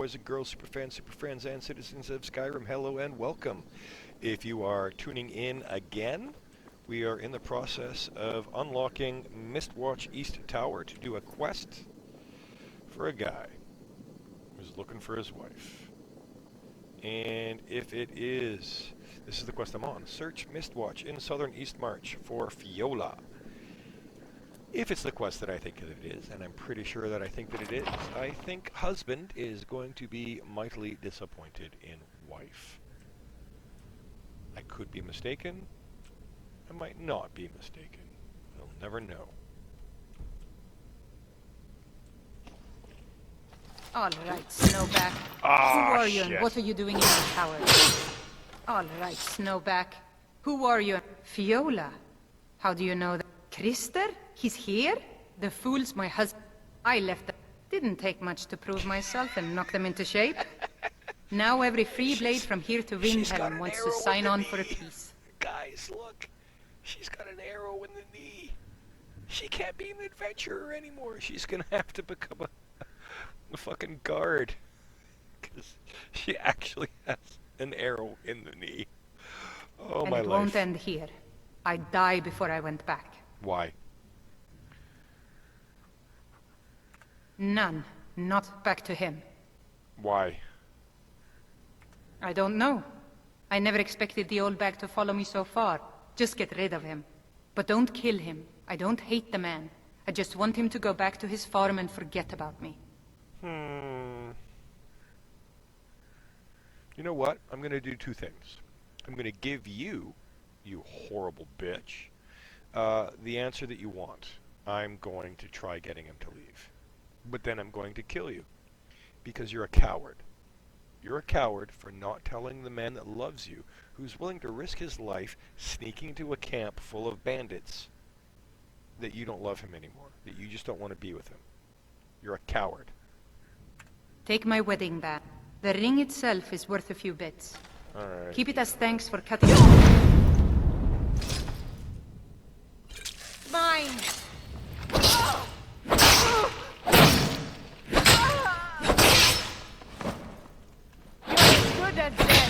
boys and girls, super fans, super friends, and citizens of Skyrim, hello and welcome. If you are tuning in again, we are in the process of unlocking Mistwatch East Tower to do a quest for a guy who's looking for his wife. And if it is, this is the quest I'm on. Search Mistwatch in southern East March for Fiola. If it's the quest that I think that it is, and I'm pretty sure that I think that it is, I think husband is going to be mightily disappointed in wife. I could be mistaken. I might not be mistaken. We'll never know. All right, Snowback. Who are you and what are you doing in the tower? All right, Snowback. Who are you? Fiola. How do you know that? Krister? He's here? The fool's my husband. I left them. Didn't take much to prove myself and knock them into shape. Now every free blade from here to Windhelm wants to sign on for a peace. Guys, look. She's got an arrow in the knee. She can't be an adventurer anymore. She's gonna have to become a fucking guard. Because she actually has an arrow in the knee. Oh, and my life. And it won't end here. I'd die before I went back. Why? None. Not back to him. Why? I don't know. I never expected the old bag to follow me so far. Just get rid of him. But don't kill him. I don't hate the man. I just want him to go back to his farm and forget about me. You know what? I'm going to do two things. I'm going to give you, you horrible bitch, the answer that you want. I'm going to try getting him to leave. But then I'm going to kill you. Because you're a coward. You're a coward for not telling the man that loves you, who's willing to risk his life sneaking to a camp full of bandits, that you don't love him anymore, that you just don't want to be with him. You're a coward. Take my wedding band. The ring itself is worth a few bits. All right. Keep it as thanks for cutting it. Mine! You're good at that.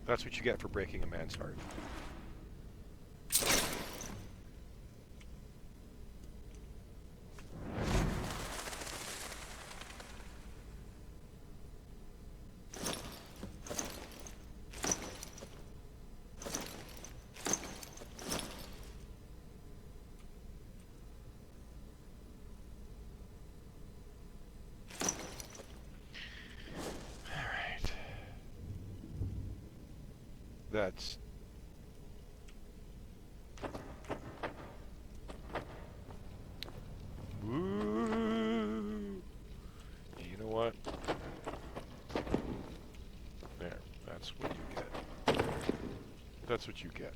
That's what you get for breaking a man's heart. That's... Woo! You know what? There, that's what you get. That's what you get.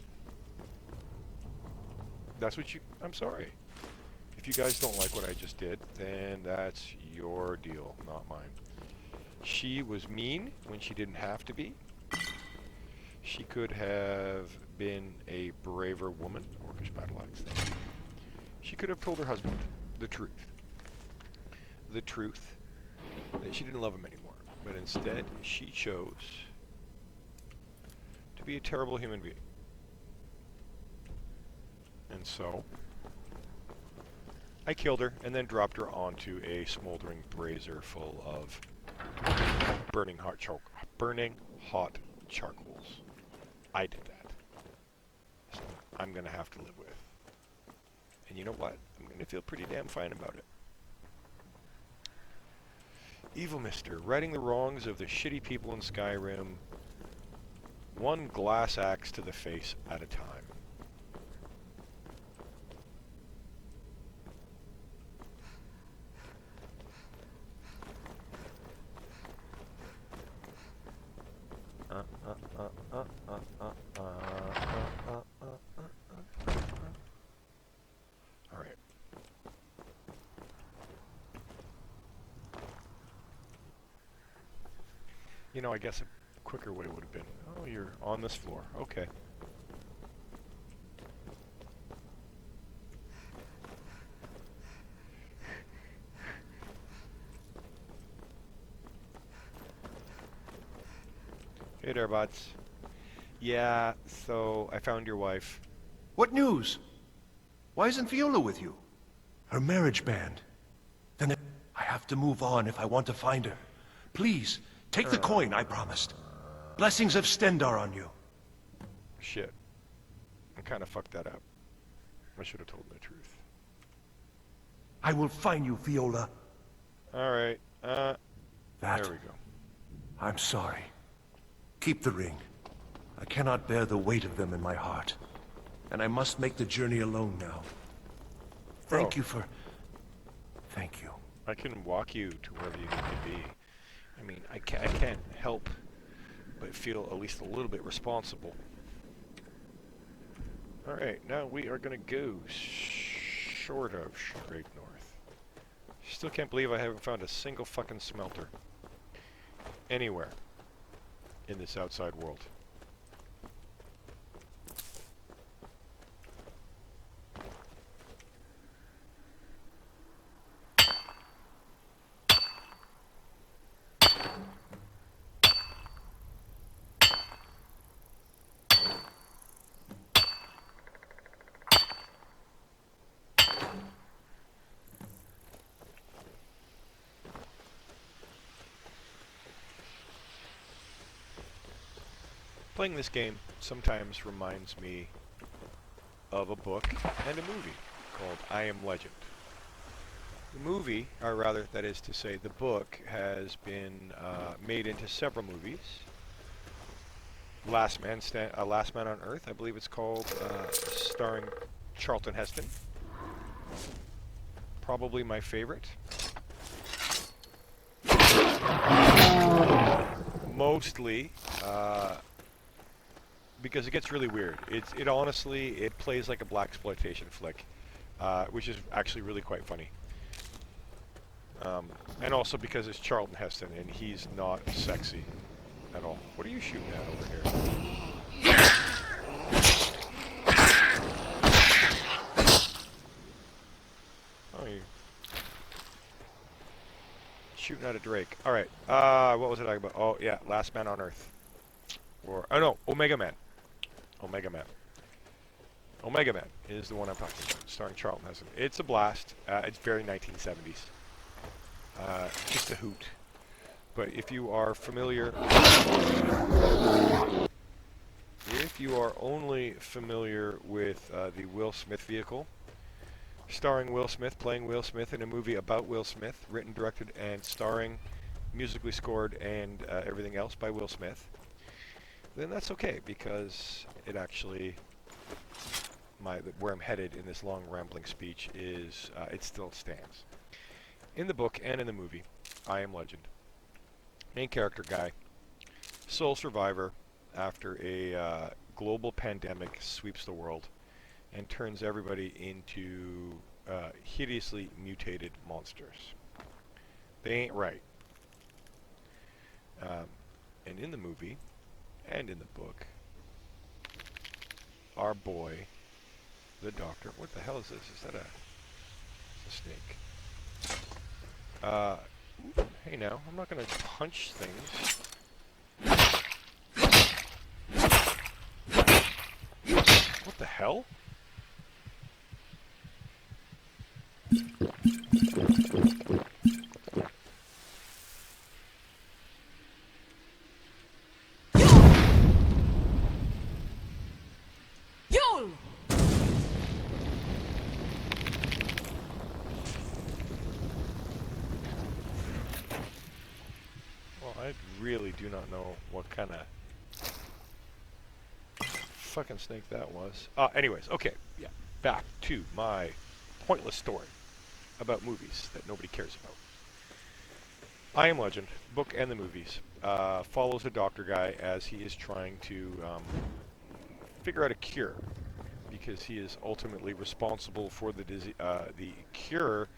That's what you... I'm sorry. If you guys don't like what I just did, then that's your deal, not mine. She was mean when she didn't have to be. She could have been a braver woman. Orcish battle axe thing. She could have told her husband the truth. The truth that she didn't love him anymore. But instead, she chose to be a terrible human being. And so, I killed her and then dropped her onto a smoldering brazier full of burning hot charcoals. I did that. So I'm going to have to live with. And you know what? I'm going to feel pretty damn fine about it. Evilmister, righting the wrongs of the shitty people in Skyrim, one glass axe to the face at a time. Alright. You know, I guess a quicker way would have been, oh, you're on this floor. Okay. Hey there, buds. Yeah, so I found your wife. What news? Why isn't Viola with you? Her marriage band. Then I have to move on if I want to find her. Please, take the coin I promised. Blessings of Stendar on you. Shit. I kind of fucked that up. I should have told the truth. I will find you, Viola. Alright, That, there we go. I'm sorry. Keep the ring. I cannot bear the weight of them in my heart. And I must make the journey alone now. Thank you for... Thank you. I can walk you to wherever you need to be. I mean, I can't help but feel at least a little bit responsible. Alright, now we are going to go sort of straight north. Still can't believe I haven't found a single fucking smelter anywhere in this outside world. Playing this game sometimes reminds me of a book and a movie called I Am Legend. The movie, or rather, that is to say, the book has been made into several movies. Last Man on Earth, I believe it's called, starring Charlton Heston. Probably my favorite. Mostly because it gets really weird. It honestly plays like a blaxploitation flick, which is actually really quite funny. And also because it's Charlton Heston and he's not sexy at all. What are you shooting at over here? Oh, you shooting at a Drake. All right. What was it talking about? Oh yeah, Last Man on Earth. Or oh no, Omega Man. Omega Man. Omega Man is the one I'm talking about, starring Charlton Heston. It's a blast. It's very 1970s. Just a hoot. But if you are familiar, if you are only familiar with the Will Smith vehicle, starring Will Smith, playing Will Smith in a movie about Will Smith, written, directed, and starring, musically scored, and everything else by Will Smith, then that's okay, because it actually, where I'm headed in this long rambling speech is, it still stands. In the book and in the movie, I Am Legend, main character guy, sole survivor after a global pandemic sweeps the world and turns everybody into hideously mutated monsters. They ain't right. And in the movie, and in the book, our boy, the doctor, what the hell is this? Is that a snake? Hey now, I'm not gonna punch things. What the hell? I really do not know what kind of fucking snake that was. Anyways, okay, yeah. Back to my pointless story about movies that nobody cares about. I Am Legend, book and the movies, follows a doctor guy as he is trying to figure out a cure, because he is ultimately responsible for the cure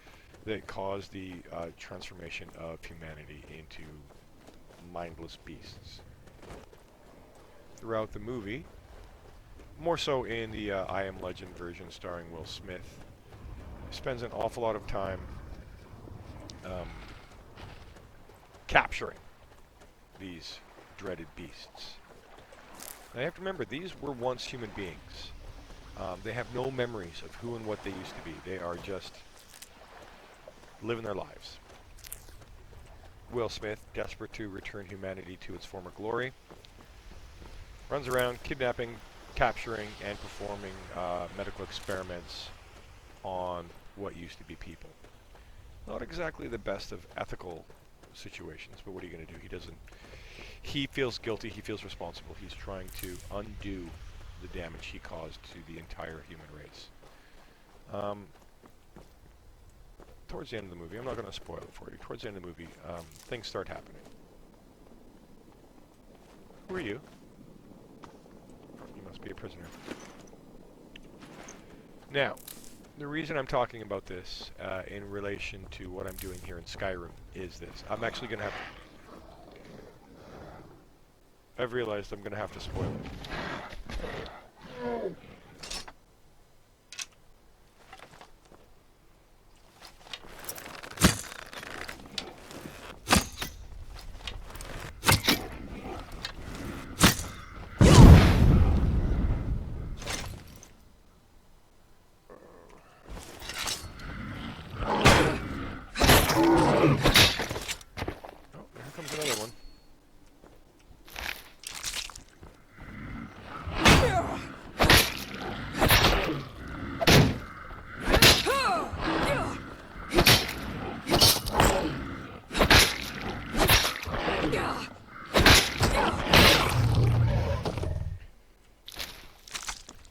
that caused the transformation of humanity into mindless beasts. Throughout the movie, more so in the I Am Legend version starring Will Smith, spends an awful lot of time capturing these dreaded beasts. Now you have to remember, these were once human beings. They have no memories of who and what they used to be. They are just living their lives. Will Smith, desperate to return humanity to its former glory, runs around kidnapping, capturing, and performing medical experiments on what used to be people. Not exactly the best of ethical situations, but what are you going to do? He feels guilty, he feels responsible. He's trying to undo the damage he caused to the entire human race. Towards the end of the movie, I'm not going to spoil it for you, towards the end of the movie, things start happening. Who are you? You must be a prisoner. Now, the reason I'm talking about this in relation to what I'm doing here in Skyrim is this. I'm actually going to have... I've realized I'm going to have to spoil it.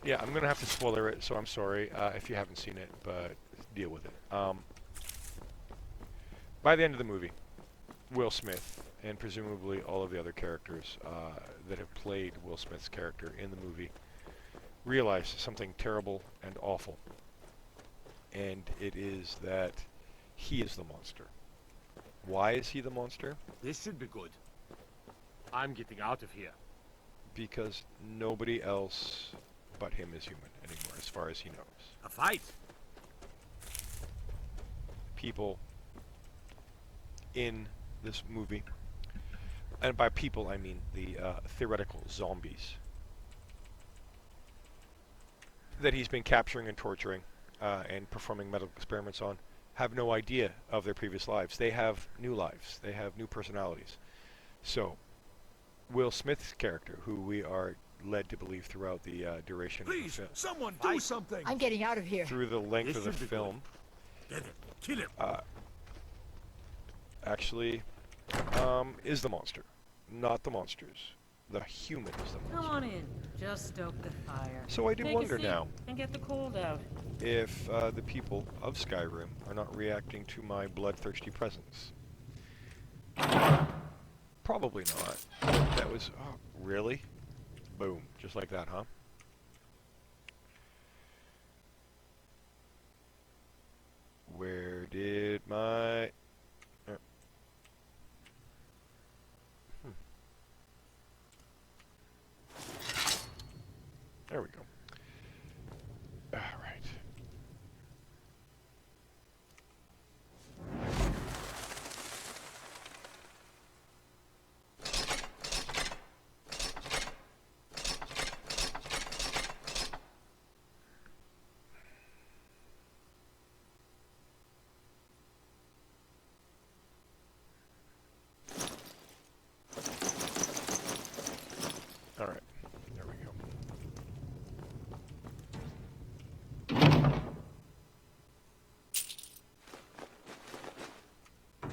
Yeah, I'm going to have to spoiler it, so I'm sorry if you haven't seen it, but deal with it. By the end of the movie, Will Smith, and presumably all of the other characters that have played Will Smith's character in the movie, realize something terrible and awful. And it is that he is the monster. Why is he the monster? This should be good. I'm getting out of here. Because nobody else but him is human anymore, as far as he knows. A fight? People in this movie, and by people I mean the theoretical zombies that he's been capturing and torturing and performing medical experiments on, have no idea of their previous lives. They have new lives. They have new personalities. So, Will Smith's character, who we are led to believe throughout the duration Please, of the film, someone do something! I'm getting out of here. through the length of the film, Get him. Kill him. actually is the monster, not the monsters. The human is the monster. Come on in. Just stoke the fire. So I do Take a wonder seat now and get the cold out. if the people of Skyrim are not reacting to my bloodthirsty presence. Probably not. That was... Oh, really? Boom. Just like that, huh? Where did my... There we go. All right. All right. There we go.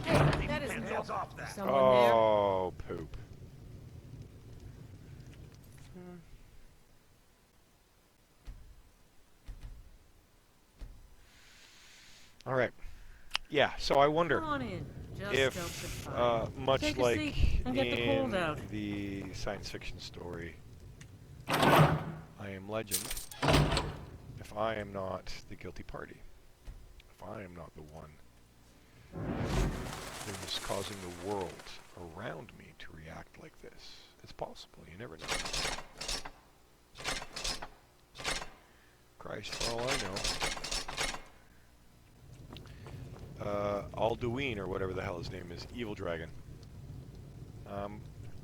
Hey, that isn't Hands off that. someone Oh, poop. All right. Yeah, so I there. wonder Come on in. Just if, stoke the fire. much Take a like seat and get the cold in out. the science fiction story, I Am Legend, if I am not the guilty party, if I am not the one that is causing the world around me to react like this, it's possible, you never know. Christ, for all I know. Alduin, or whatever the hell his name is, Evil Dragon.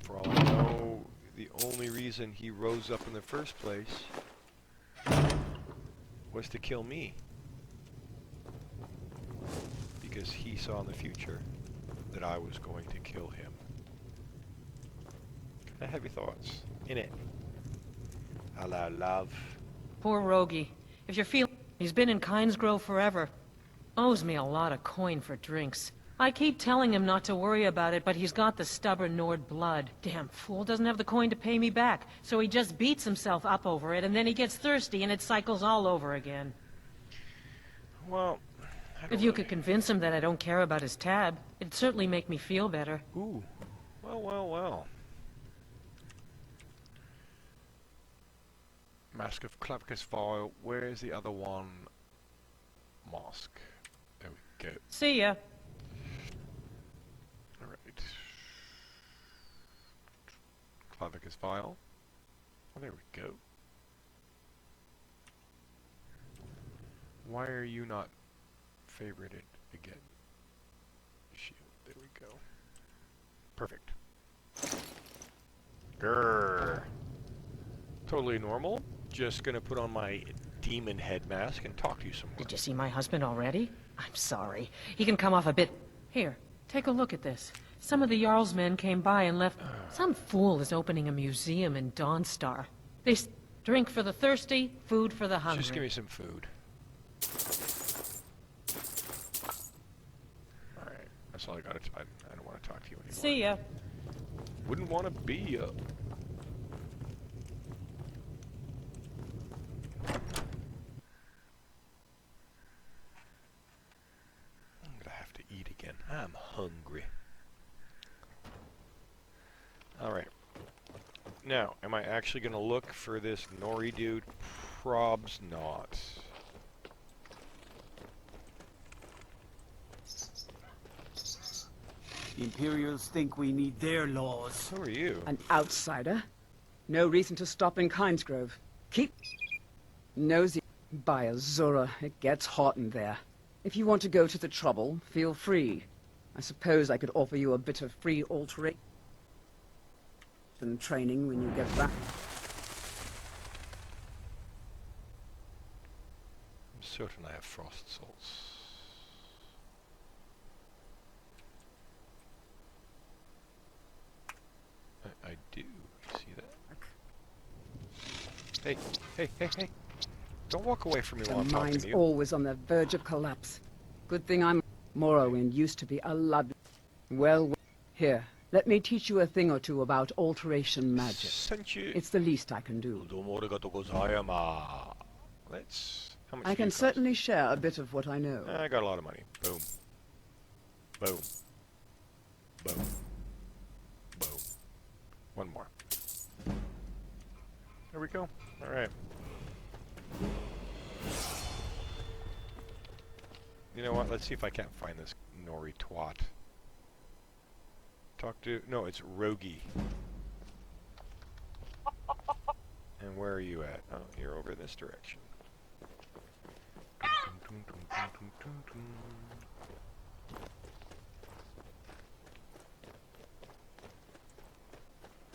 For all I know, the only reason he rose up in the first place was to kill me. Because he saw in the future that I was going to kill him. Kinda heavy thoughts, innit? A la love. Poor Rogie. If you're feeling... He's been in Kynes Grove forever. Owes me a lot of coin for drinks. I keep telling him not to worry about it, but he's got the stubborn Nord blood. Damn fool doesn't have the coin to pay me back, so he just beats himself up over it, and then he gets thirsty and it cycles all over again. Well, If you could convince him that I don't care about his tab, it'd certainly make me feel better. Ooh. Well, well, well. Mask of Clavicus Vile. Where's the other one? Mosque. There we go. See ya. Alright. Clavicus Vile. Oh, there we go. Why are you not favorited again? Shield. There we go. Perfect. Grrr. Totally normal. Just gonna put on my demon head mask and talk to you some more. Did you see my husband already? I'm sorry. He can come off a bit... Here, take a look at this. Some of the Jarl's men came by and left... Some fool is opening a museum in Dawnstar. Drink for the thirsty, food for the hungry. Just give me some food. Alright, that's all I gotta... I don't want to talk to you anymore. See ya. Wouldn't want to be ya. I'm hungry. Alright. Now, am I actually going to look for this Nori dude? Probs not. The Imperials think we need their laws. Who are you? An outsider? No reason to stop in Kynes Grove. Keep nosy. By Azura, it gets hot in there. If you want to go to the trouble, feel free. I suppose I could offer you a bit of free alteration and training when you get back. I'm certain I have frost salts. I do. You see that? Hey, hey, hey, hey! Don't walk away from me while I'm The talking mine's to you. always on the verge of collapse. Good thing I'm... Morrowind used to be a lad... Well, here, let me teach you a thing or two about alteration magic. Sent you. It's the least I can do. Let's. How much I do you can cost? certainly share a bit of what I know. I got a lot of money. Boom. Boom. Boom. Boom. One more. There we go. All right. You know what? Let's see if I can't find this Nori twat. Talk to... No, it's Rogie. And where are you at? Oh, you're over this direction.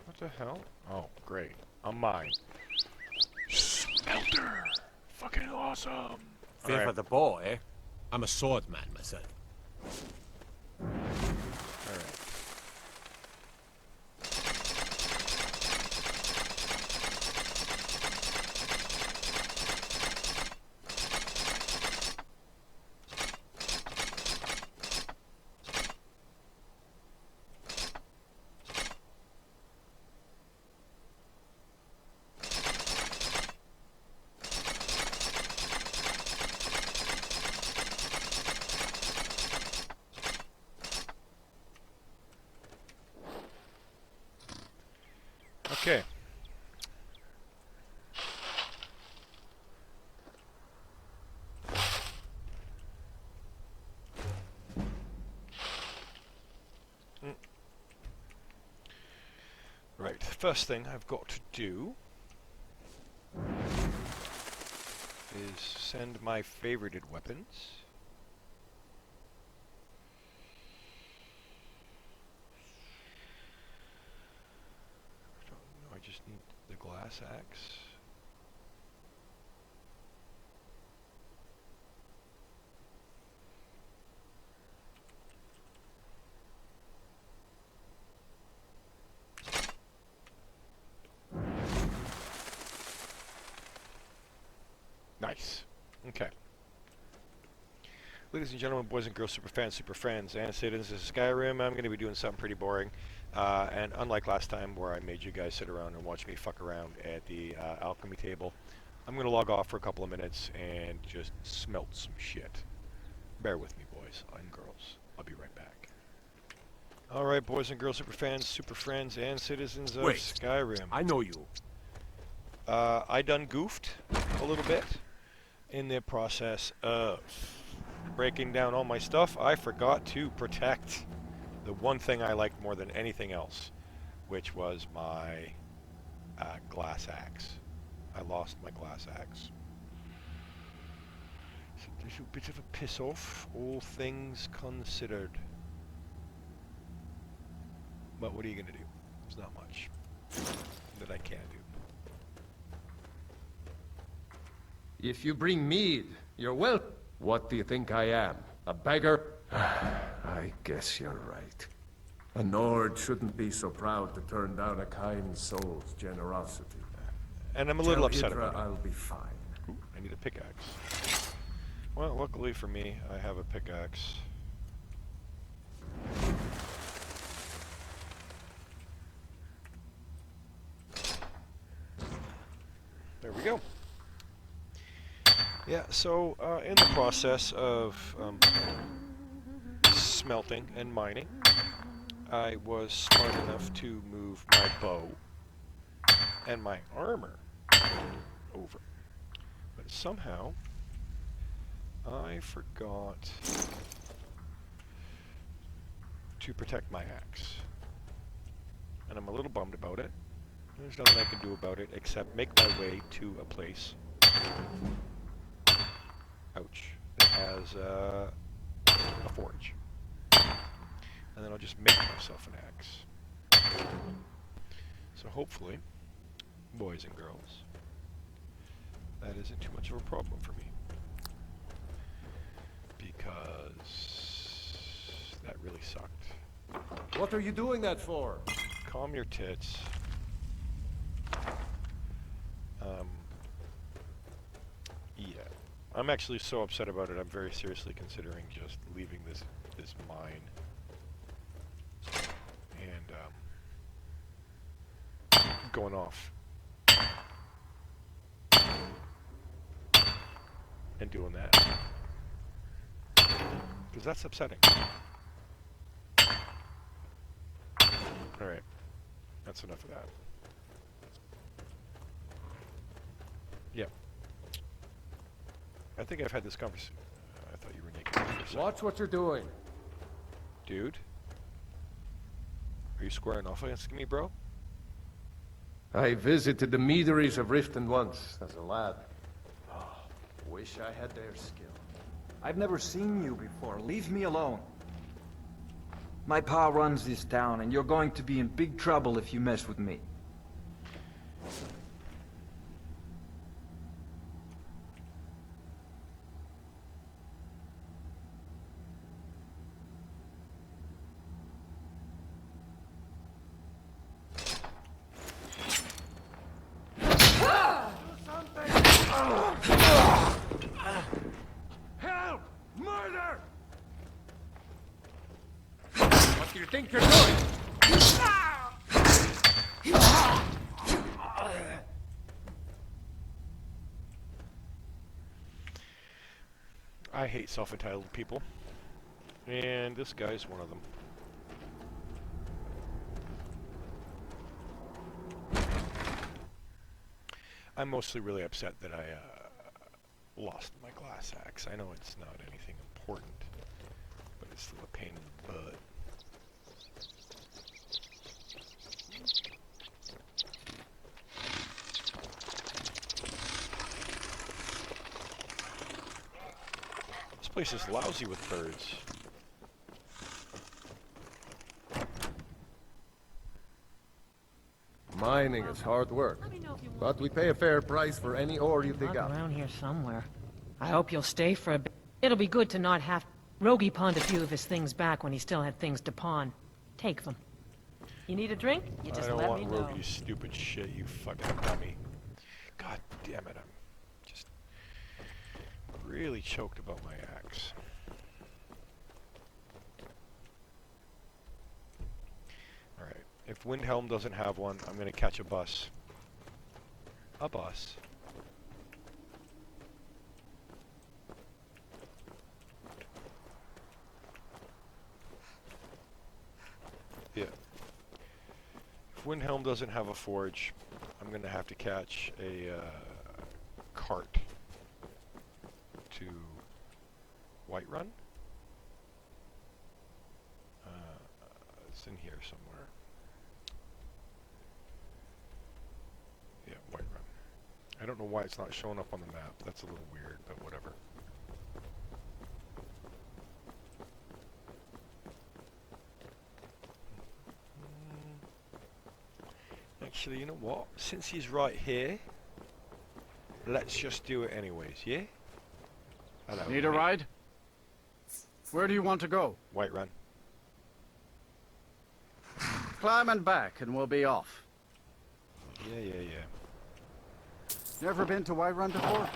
What the hell? Oh, great. I'm mine. Smelter! Fucking awesome! Fear Alright. for the boy. I'm a swordsman myself. Alright. Okay. Right, the first thing I've got to do is send my favorited weapons. glass axe. Nice. Okay. Ladies and gentlemen, boys and girls, super friends, and citizens of Skyrim, I'm going to be doing something pretty boring. And unlike last time where I made you guys sit around and watch me fuck around at the alchemy table, I'm going to log off for a couple of minutes and just smelt some shit. Bear with me, boys and girls. I'll be right back. Alright, boys and girls, super friends, and citizens of Skyrim. I know you. I done goofed a little bit in the process of breaking down all my stuff. I forgot to protect the one thing I liked more than anything else, which was my glass axe. I lost my glass axe. So there's a bit of a piss off, all things considered. But what are you going to do? There's not much that I can do. If you bring mead, you're well. What do you think I am? A beggar? I guess you're right. A Nord shouldn't be so proud to turn down a kind soul's generosity. And I'm a little upset Hydra, about it. I'll be fine. Ooh, I need a pickaxe. Well, luckily for me, I have a pickaxe. There we go. Yeah, so in the process of smelting and mining, I was smart enough to move my bow and my armor over. But somehow, I forgot to protect my axe. And I'm a little bummed about it. There's nothing I can do about it except make my way to a place, ouch, that has a forge. And then I'll just make myself an axe. So hopefully, boys and girls, that isn't too much of a problem for me. Because that really sucked. What are you doing that for? Calm your tits. Yeah. I'm actually so upset about it, I'm very seriously considering just leaving this mine. And, going off. And doing that. Because that's upsetting. Alright. That's enough of that. Yeah. I think I've had this conversation. I thought you were naked for a second. Watch what you're doing. Dude? Are you squaring off against me, bro? I visited the meaderies of Riften once as a lad. Oh, wish I had their skill. I've never seen you before. Leave me alone. My pa runs this town, and you're going to be in big trouble if you mess with me. Help! Murder! What do you think you're doing? I hate self-entitled people. And this guy's one of them. I'm mostly really upset that I lost my glass axe. I know it's not anything important, but it's still a pain in the butt. This place is lousy with birds. Mining is hard work, but we pay a fair price for any ore you dig up. Around here somewhere. I hope you'll stay for a bit. It'll be good to not have... Rogie pawned a few of his things back when he still had things to pawn. Take them. You need a drink? You just let me know. I don't want Rogie's stupid shit, you fucking dummy. God damn it, I'm just really choked about my axe. Alright, if Windhelm doesn't have one, I'm gonna catch a bus. A bus. Yeah. If Windhelm doesn't have a forge, I'm going to have to catch a cart to Whiterun. It's in here somewhere. Yeah, Whiterun. I don't know why it's not showing up on the map. That's a little weird, but whatever. Actually, you know what? Since he's right here, let's just do it anyways, yeah? Hello, Need a ride? Where do you want to go? Whiterun. Climb and back and we'll be off. Yeah. Never been to Whiterun before?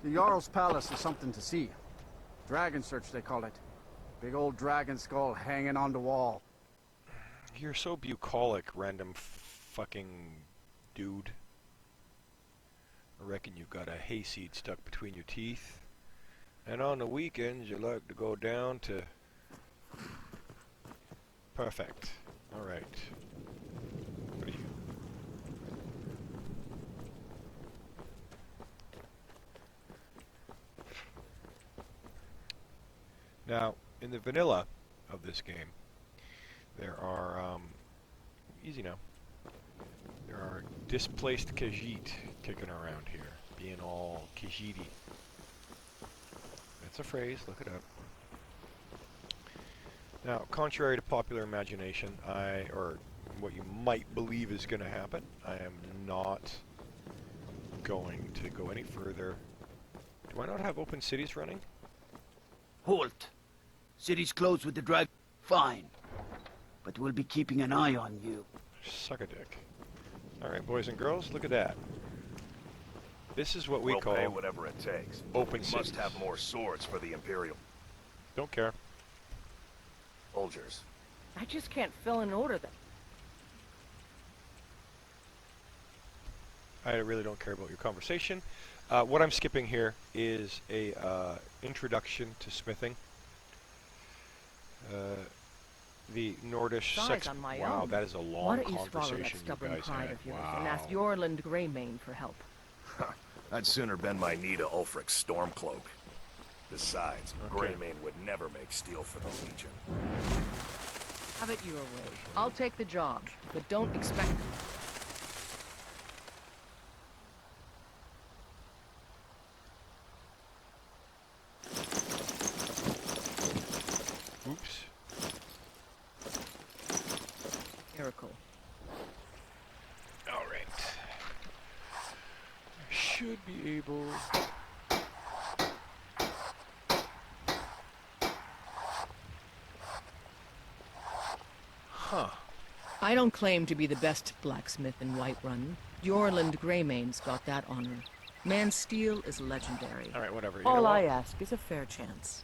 The Jarl's Palace is something to see. Dragon Search, they call it. Big old dragon skull hanging on the wall. You're so bucolic, random fucking dude. I reckon you've got a hayseed stuck between your teeth. And on the weekends, you like to go down to... Perfect. Alright. What are you? Now, in the vanilla of this game, there are, easy now, there are displaced Khajiit kicking around here, being all Khajiiti. That's a phrase, look it up. Now, contrary to popular imagination, or what you might believe is going to happen, I am not going to go any further. Do I not have open cities running? Halt! City's closed with the dragon. Fine. But we'll be keeping an eye on you. Suck a dick. Alright, boys and girls, look at that. This is what we call... We'll pay whatever it takes. Open We cities. must have more swords for the Imperial. Don't care. Soldiers. I just can't fill an order that... I really don't care about your conversation. What I'm skipping here is a introduction to smithing. The Nordish sex... on my Wow, own. that is a long Why don't you swallow that conversation you stubborn guys pride had. of yours Wow. and ask Yorland Greymane for help? I'd sooner bend my knee to Ulfric's Stormcloak. Besides, Greymane would never make steel for the Legion. Have it your way. I'll take the job, but don't expect... Oops. Miracle. Alright. I should be able... Huh. I don't claim to be the best blacksmith in Whiterun. Yorland Greymane's got that honor. Man's steel is legendary. Alright, whatever. You know All what? I ask is a fair chance.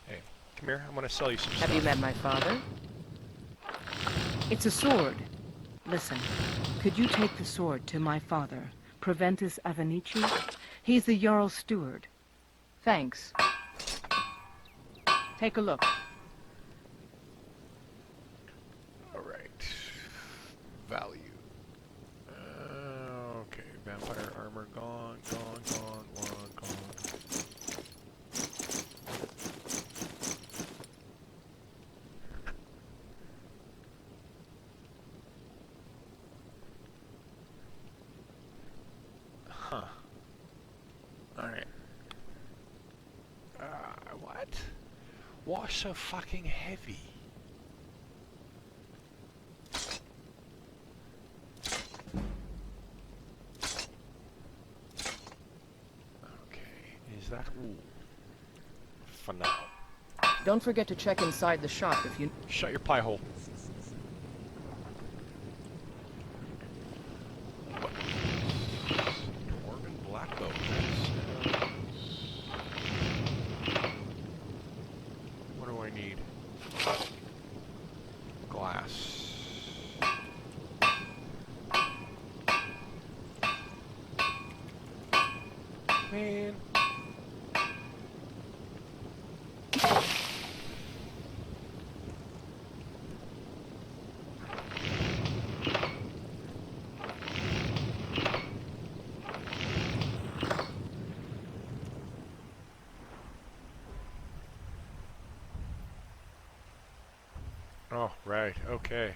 Hey, come here. I'm gonna sell you some Have stuff. you met my father? It's a sword. Listen, could you take the sword to my father, Preventus Avenici? He's the Jarl's steward. Thanks. Take a look. Alright. Value. Okay, vampire armor gone, one gone. Huh. Alright. What? Why so fucking heavy? Is that... Ooh. For now. Don't forget to check inside the shop if you... Shut your pie hole. Dwarven blackbow. What do I need? Glass. Man. Oh, right, okay.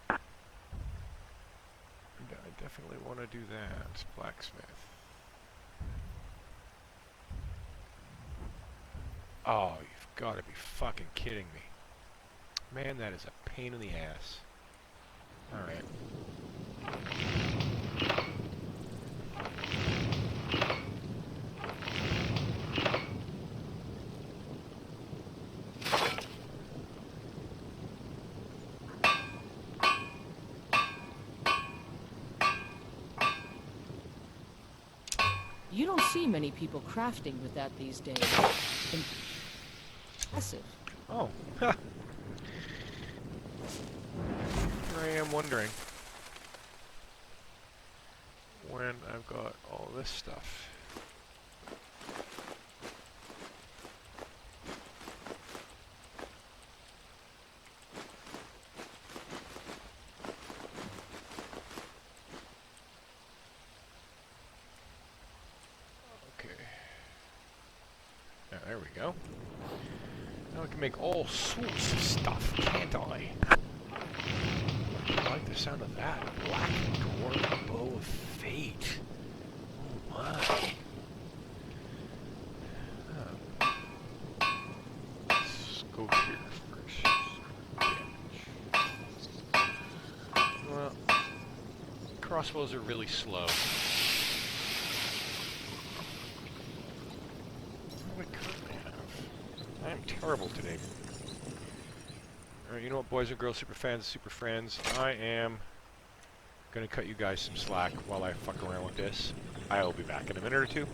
I definitely want to do that. Blacksmith. Oh, you've got to be fucking kidding me. Man, that is a pain in the ass. Alright. You don't see many people crafting with that these days. Impressive. Oh. Here I am wondering when I've got all this stuff. There we go. Now I can make all sorts of stuff, can't I? I like the sound of that. Black dwarf bow of fate. Oh my. Let's go here first. Well, crossbows are really slow. I'm terrible today. Alright, you know what, boys and girls, super fans, super friends, I am gonna cut you guys some slack while I fuck around with this. I'll be back in a minute or two.